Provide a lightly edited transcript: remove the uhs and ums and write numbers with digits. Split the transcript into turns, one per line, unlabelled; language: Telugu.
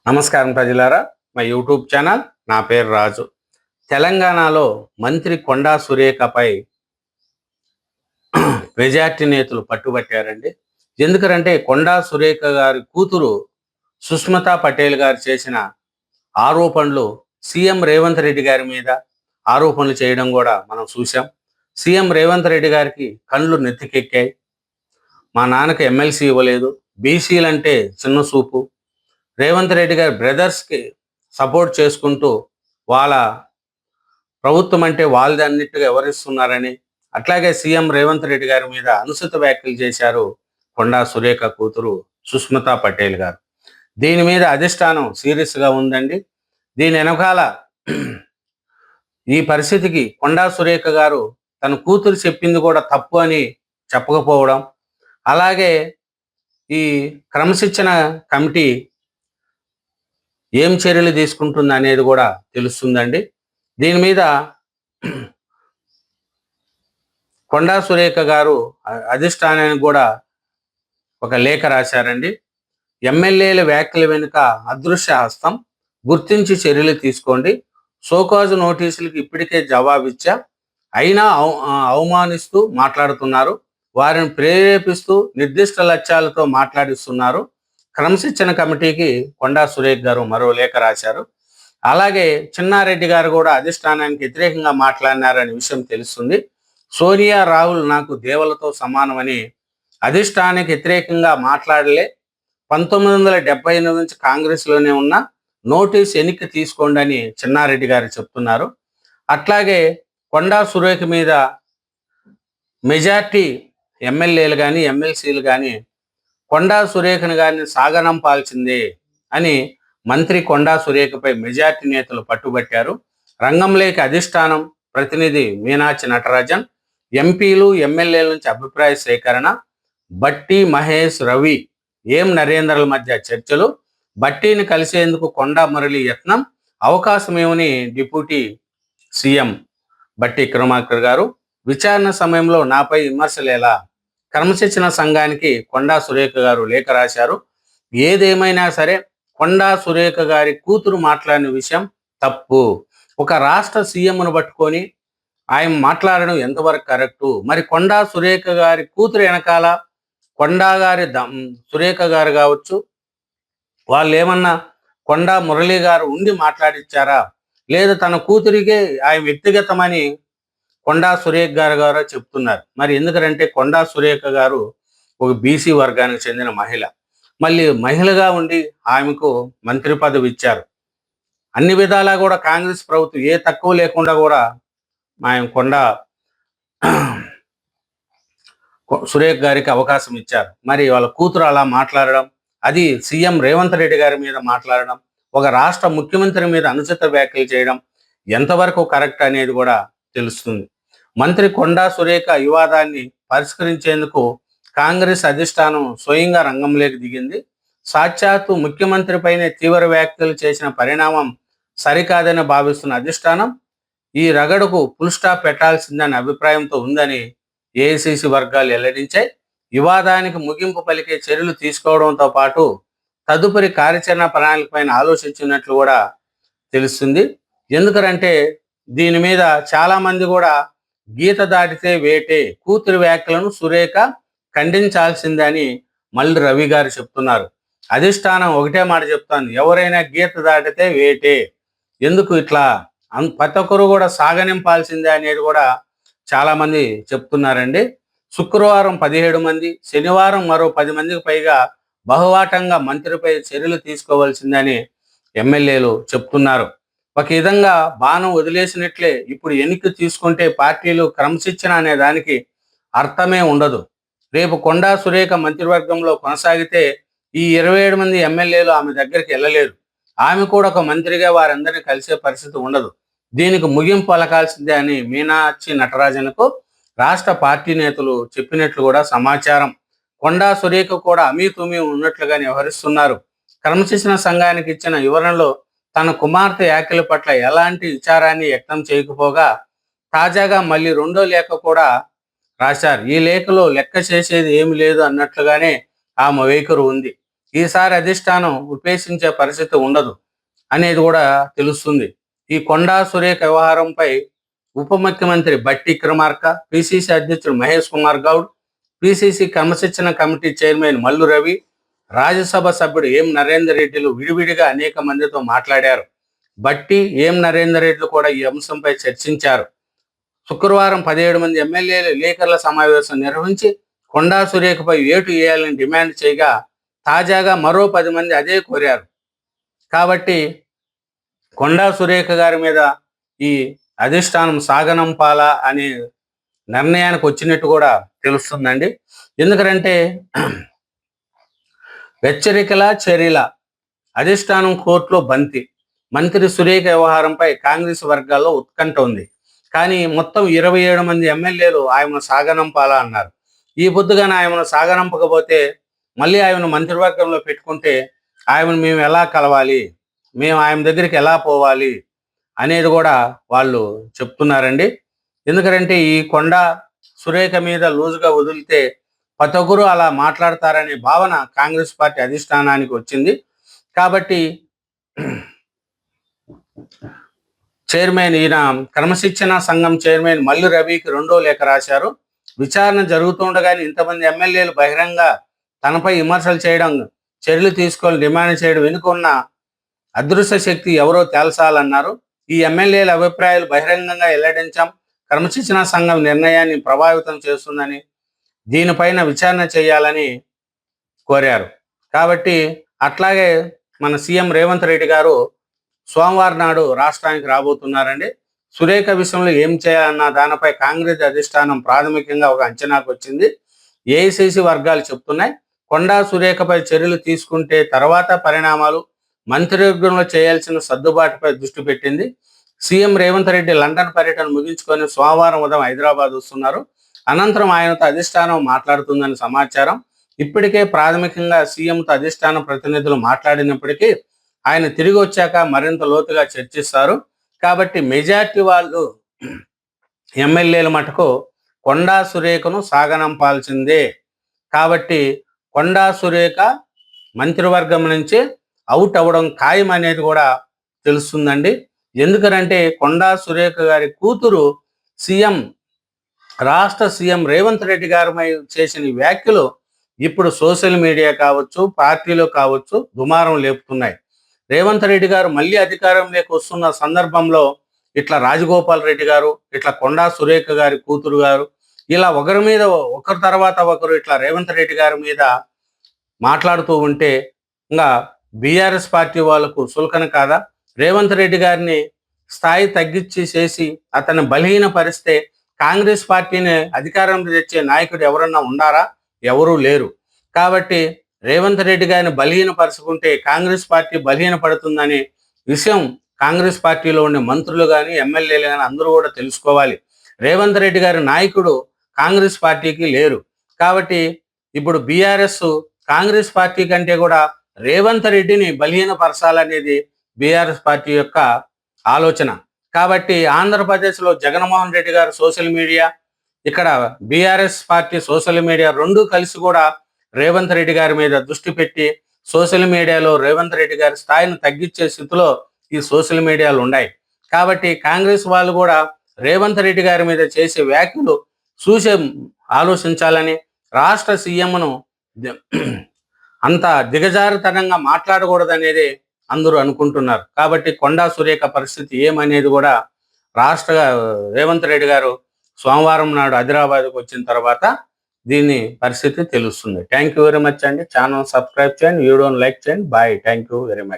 నమస్కారం ప్రజలారా, మా యూట్యూబ్ ఛానల్. నా పేరు రాజు. తెలంగాణలో మంత్రి కొండా సురేఖపై మెజార్టీ నేతలు పట్టుబట్టారండి. ఎందుకంటే కొండా సురేఖ గారి కూతురు సుష్మితా పటేల్ గారు చేసిన ఆరోపణలు సీఎం రేవంత్ రెడ్డి గారి మీద ఆరోపణలు చేయడం కూడా మనం చూసాం. సీఎం రేవంత్ రెడ్డి గారికి కళ్ళు నెత్తికెక్కాయి. మా నాన్నకి ఎమ్మెల్సీ ఇవ్వలేదు, బీసీలంటే చిన్న చూపు, రేవంత్ రెడ్డి గారి బ్రదర్స్కి సపోర్ట్ చేసుకుంటూ వాళ్ళ ప్రభుత్వం అంటే వాళ్ళది అన్నిట్టుగా వ్యవహరిస్తున్నారని, అట్లాగే సీఎం రేవంత్ రెడ్డి గారి మీద అనుచిత వ్యాఖ్యలు చేశారు కొండా సురేఖ కూతురు సుష్మితా పటేల్ గారు. దీని మీద అధిష్టానం సీరియస్గా ఉందండి. దీని వెనకాల ఈ పరిస్థితికి కొండా సురేఖ గారు తన కూతురు చెప్పింది కూడా తప్పు అని చెప్పకపోవడం, అలాగే ఈ క్రమశిక్షణ కమిటీ ఏం చర్యలు తీసుకుంటుంది అనేది కూడా తెలుస్తుందండి. దీని మీద కొండా సురేఖ గారు అధిష్టానానికి కూడా ఒక లేఖ రాశారండి. ఎమ్మెల్యేల వ్యాఖ్యల వెనుక అదృశ్య హస్తం, గుర్తించి చర్యలు తీసుకోండి. షోకాజు నోటీసులకు ఇప్పటికే జవాబిచ్చా, అయినా అవమానిస్తూ మాట్లాడుతున్నారు, వారిని ప్రేరేపిస్తూ నిర్దిష్ట లక్ష్యాలతో మాట్లాడిస్తున్నారు. క్రమశిక్షణ కమిటీకి కొండా సురేఖ గారు మరో లేఖ రాశారు. అలాగే చిన్నారెడ్డి గారు కూడా అధిష్టానానికి వ్యతిరేకంగా మాట్లాడినారనే విషయం తెలుస్తుంది. సోనియా రాహుల్ నాకు దేవలతో సమానమని అధిష్టానానికి వ్యతిరేకంగా మాట్లాడలే, 1978 నుంచి కాంగ్రెస్లోనే ఉన్న, నోటీస్ వెనక్కి తీసుకోండి అని చిన్నారెడ్డి గారు చెప్తున్నారు. అట్లాగే కొండా సురేఖ మీద మెజార్టీ ఎమ్మెల్యేలు కానీ ఎమ్మెల్సీలు కానీ కొండా సురేఖను గారిని సాగనంపాల్సిందే అని మంత్రి కొండా సురేఖపై మెజార్టీ నేతలు పట్టుబట్టారు. రంగంలోకి అధిష్టానం ప్రతినిధి మీనాచి నటరాజన్, ఎంపీలు ఎమ్మెల్యేల నుంచి అభిప్రాయ సేకరణ, బట్టి మహేష్ రవి నరేంద్రల మధ్య చర్చలు, బట్టీని కలిసేందుకు కొండా మురళి యత్నం, అవకాశం ఏమని డిప్యూటీ సీఎం బట్టి విక్రమార్క గారు, విచారణ సమయంలో నాపై విమర్శలు ఎలా, క్రమశిక్షణ సంఘానికి కొండా సురేఖ గారు లేఖ రాశారు. ఏదేమైనా సరే కొండా సురేఖ గారి కూతురు మాట్లాడిన విషయం తప్పు. ఒక రాష్ట్ర సీఎంను పట్టుకొని ఆయన మాట్లాడడం ఎంతవరకు కరెక్టు? మరి కొండా సురేఖ గారి కూతురు వెనకాల కొండా గారి సురేఖ గారు కావచ్చు, వాళ్ళు ఏమన్నా కొండా మురళి గారు ఉండి మాట్లాడిచ్చారా, లేదా తన కూతురికే ఆయన వ్యక్తిగతమని కొండా సురేఖ గారు చెప్తున్నారు. మరి ఎందుకంటే కొండా సురేఖ గారు ఒక బీసీ వర్గానికి చెందిన మహిళ, మళ్ళీ మహిళగా ఉండి ఆమెకు మంత్రి పదవి ఇచ్చారు. అన్ని విధాలా కూడా కాంగ్రెస్ ప్రభుత్వం ఏ తక్కువ లేకుండా కూడా ఆయన కొండా సురేఖ గారికి అవకాశం ఇచ్చారు. మరి వాళ్ళ కూతురు అలా మాట్లాడడం, అది సీఎం రేవంత్ రెడ్డి గారి మీద మాట్లాడడం, ఒక రాష్ట్ర ముఖ్యమంత్రి మీద అనుచిత వ్యాఖ్యలు చేయడం ఎంతవరకు కరెక్ట్ అనేది కూడా తెలుస్తుంది. మంత్రి కొండా సురేఖ వివాదాన్ని పరిష్కరించేందుకు కాంగ్రెస్ అధిష్టానం స్వయంగా రంగంలోకి దిగింది. సాక్షాత్తు ముఖ్యమంత్రిపైనే తీవ్ర వ్యాఖ్యలు చేసిన పరిణామం సరికాదని భావిస్తున్న అధిష్టానం ఈ రగడకు ఫుల్ స్టాప్ పెట్టాల్సిందనే అభిప్రాయంతో ఉందని ఏఐసిసి వర్గాలు వెల్లడించాయి. వివాదానికి ముగింపు పలికే చర్యలు తీసుకోవడంతో పాటు తదుపరి కార్యాచరణ ప్రణాళికపైన ఆలోచించినట్లు కూడా తెలుస్తుంది. ఎందుకంటే దీని మీద చాలామంది కూడా గీత దాటితే వేటే, కూతురి వ్యాఖ్యలను సురేఖ ఖండించాల్సిందే అని మల్లి రవి గారు చెప్తున్నారు. అధిష్టానం ఒకటే మాట చెప్తాను, ఎవరైనా గీత దాటితే వేటే, ఎందుకు ఇట్లా ప్రతి ఒక్కరు కూడా సాగనింపాల్సిందే అనేది కూడా చాలామంది చెప్తున్నారండి. శుక్రవారం 17 మంది, శనివారం మరో 10 మందికి పైగా బహువాటంగా మంత్రిపై చర్యలు తీసుకోవాల్సిందని ఎమ్మెల్యేలు చెప్తున్నారు. ఒక విధంగా బాణం వదిలేసినట్లే ఇప్పుడు ఎన్నిక తీసుకుంటే పార్టీలు క్రమశిక్షణ అనే దానికి అర్థమే ఉండదు. రేపు కొండా సురేఖ మంత్రివర్గంలో కొనసాగితే ఈ 27 మంది ఎమ్మెల్యేలు ఆమె దగ్గరికి వెళ్ళలేరు. ఆమె కూడా ఒక మంత్రిగా వారందరినీ కలిసే పరిస్థితి ఉండదు. దీనికి ముగింపు పలకాల్సిందే అని మీనాచి నటరాజన్కు రాష్ట్ర పార్టీ నేతలు చెప్పినట్లు కూడా సమాచారం. కొండా సురేఖ కూడా అమీతుమీ ఉన్నట్లుగా వ్యవహరిస్తున్నారు. క్రమశిక్షణ సంఘానికి ఇచ్చిన వివరణలో తన కుమార్తె వ్యాఖ్యల పట్ల ఎలాంటి విచారాన్ని వ్యక్తం చేయకపోగా తాజాగా మళ్ళీ రెండో లేఖ కూడా రాశారు. ఈ లేఖలో లెక్క చేసేది ఏమి లేదు అన్నట్లుగానే ఆమె వైఖరి ఉంది. ఈసారి అధిష్టానం ఉపేక్షించే పరిస్థితి ఉండదు అనేది కూడా తెలుస్తుంది. ఈ కొండా సురేఖ వ్యవహారంపై ఉప ముఖ్యమంత్రి బట్టి విక్రమార్క, పిసిసి అధ్యక్షుడు మహేష్ కుమార్ గౌడ్, పిసిసి క్రమశిక్షణ కమిటీ చైర్మన్ మల్లు రవి, రాజ్యసభ సభ్యుడు ఎం నరేందర్ రెడ్డిలు విడివిడిగా అనేక మందితో మాట్లాడారు. బట్టి, ఎం నరేందర్ రెడ్డిలు కూడా ఈ అంశంపై చర్చించారు. శుక్రవారం 17 మంది ఎమ్మెల్యేలు విలేకరుల సమావేశం నిర్వహించి కొండా సురేఖపై వేటు వేయాలని డిమాండ్ చేయగా తాజాగా మరో 10 మంది అదే కోరారు. కాబట్టి కొండా సురేఖ గారి మీద ఈ అధిష్టానం సాగనంపాలా అనే నిర్ణయానికి వచ్చినట్టు కూడా తెలుస్తుందండి. ఎందుకంటే హెచ్చరికల చర్యల అధిష్టానం కోర్టులో బంతి. మంత్రి సురేఖ వ్యవహారంపై కాంగ్రెస్ వర్గాల్లో ఉత్కంఠ ఉంది. కానీ మొత్తం 27 మంది ఎమ్మెల్యేలు ఆయనను సాగనంపాలా అన్నారు. ఈ పొద్దుగానే ఆయనను సాగనంపకపోతే మళ్ళీ ఆయనను మంత్రివర్గంలో పెట్టుకుంటే ఆయనను మేము ఎలా కలవాలి, మేము ఆయన దగ్గరికి ఎలా పోవాలి అనేది కూడా వాళ్ళు చెప్తున్నారండి. ఎందుకంటే ఈ కొండా సురేఖ మీద లూజుగా వదిలితే ప్రతి ఒక్కరు అలా మాట్లాడతారనే భావన కాంగ్రెస్ పార్టీ అధిష్టానానికి వచ్చింది. కాబట్టి చైర్మన్ ఈయన క్రమశిక్షణ సంఘం చైర్మన్ మల్లు రవికి 2వ లేఖ రాశారు. విచారణ జరుగుతుండగానే ఇంతమంది ఎమ్మెల్యేలు బహిరంగ తనపై విమర్శలు చేయడం, చర్యలు తీసుకొని డిమాండ్ చేయడం వెనుకున్న అదృశ్య శక్తి ఎవరో తేల్చాలన్నారు. ఈ ఎమ్మెల్యేల అభిప్రాయాలు బహిరంగంగా వెల్లడించాం. క్రమశిక్షణ సంఘం నిర్ణయాన్ని ప్రభావితం చేస్తుందని, దీనిపైన విచారణ చేయాలని కోరారు. కాబట్టి అట్లాగే మన సీఎం రేవంత్ రెడ్డి గారు సోమవారం నాడు రాష్ట్రానికి రాబోతున్నారండి. సురేఖ విషయంలో ఏం చేయాలన్న దానిపై కాంగ్రెస్ అధిష్టానం ప్రాథమికంగా ఒక అంచనాకు వచ్చింది. ఏఐసిసి వర్గాలు చెప్తున్నాయి, కొండా సురేఖపై చర్యలు తీసుకుంటే తర్వాత పరిణామాలు, మంత్రివర్గంలో చేయాల్సిన సర్దుబాటుపై దృష్టి పెట్టింది. సీఎం రేవంత్ రెడ్డి లండన్ పర్యటన ముగించుకొని సోమవారం ఉదయం హైదరాబాద్ వస్తున్నారు. అనంతరం ఆయనతో అధిష్టానం మాట్లాడుతుందని సమాచారం. ఇప్పటికే ప్రాథమికంగా సీఎంతో అధిష్టానం ప్రతినిధులు మాట్లాడినప్పటికీ ఆయన తిరిగి వచ్చాక మరింత లోతుగా చర్చిస్తారు. కాబట్టి మెజార్టీ వాళ్ళు ఎమ్మెల్యేల మటుకు కొండా సురేఖను సాగనంపాల్సిందే. కాబట్టి కొండా సురేఖ మంత్రివర్గం నుంచి అవుట్ అవ్వడం ఖాయం అనేది కూడా తెలుస్తుందండి. ఎందుకనంటే కొండా సురేఖ గారి కూతురు రాష్ట్ర సీఎం రేవంత్ రెడ్డి గారి చేసిన వ్యాఖ్యలు ఇప్పుడు సోషల్ మీడియా కావచ్చు, పార్టీలో కావచ్చు దుమారం లేపుతున్నాయి. రేవంత్ రెడ్డి గారు మళ్ళీ అధికారంలోకి వస్తున్న సందర్భంలో ఇట్లా రాజగోపాల్ రెడ్డి గారు, ఇట్లా కొండా సురేఖ గారి కూతురు గారు, ఇలా ఒకరి మీద ఒకరి తర్వాత ఒకరు ఇట్లా రేవంత్ రెడ్డి గారి మీద మాట్లాడుతూ ఉంటే ఇంకా బీఆర్ఎస్ పార్టీ వాళ్ళకు సుల్కన కాదా? రేవంత్ రెడ్డి గారిని స్థాయి తగ్గించి చేసి అతన్ని బలహీనపరిస్తే కాంగ్రెస్ పార్టీని అధికారంలో తెచ్చే నాయకుడు ఎవరన్నా ఉండారా? ఎవరూ లేరు. కాబట్టి రేవంత్ రెడ్డి గారిని బలహీనపరుచుకుంటే కాంగ్రెస్ పార్టీ బలహీనపడుతుందనే విషయం కాంగ్రెస్ పార్టీలో ఉండే మంత్రులు కానీ, ఎమ్మెల్యేలు కానీ అందరూ కూడా తెలుసుకోవాలి. రేవంత్ రెడ్డి గారి నాయకుడు కాంగ్రెస్ పార్టీకి లేరు. కాబట్టి ఇప్పుడు బీఆర్ఎస్ కాంగ్రెస్ పార్టీ కంటే కూడా రేవంత్ రెడ్డిని బలహీనపరచాలనేది బీఆర్ఎస్ పార్టీ యొక్క ఆలోచన. కాబట్టి ఆంధ్రప్రదేశ్లో జగన్మోహన్ రెడ్డి గారు సోషల్ మీడియా, ఇక్కడ బీఆర్ఎస్ పార్టీ సోషల్ మీడియా రెండూ కలిసి కూడా రేవంత్ రెడ్డి గారి మీద దృష్టి పెట్టి సోషల్ మీడియాలో రేవంత్ రెడ్డి గారి స్థాయిని తగ్గించే స్థితిలో ఈ సోషల్ మీడియాలు ఉన్నాయి. కాబట్టి కాంగ్రెస్ వాళ్ళు కూడా రేవంత్ రెడ్డి గారి మీద చేసే వ్యాఖ్యలు చూసే ఆలోచించాలని, రాష్ట్ర సీఎంను అంత దిగజారుతనంగా మాట్లాడకూడదనేది అందరూ అనుకుంటున్నారు. కాబట్టి కొండా సురేఖ పరిస్థితి ఏమనేది కూడా రేవంత్ రెడ్డి గారు సోమవారం నాడు హైదరాబాద్కు వచ్చిన తర్వాత దీని పరిస్థితి తెలుస్తుంది. థ్యాంక్ యూ వెరీ మచ్ అండి. ఛానల్ సబ్స్క్రైబ్ చేయండి, వీడియోని లైక్ చేయండి. Bye. Thank you very much.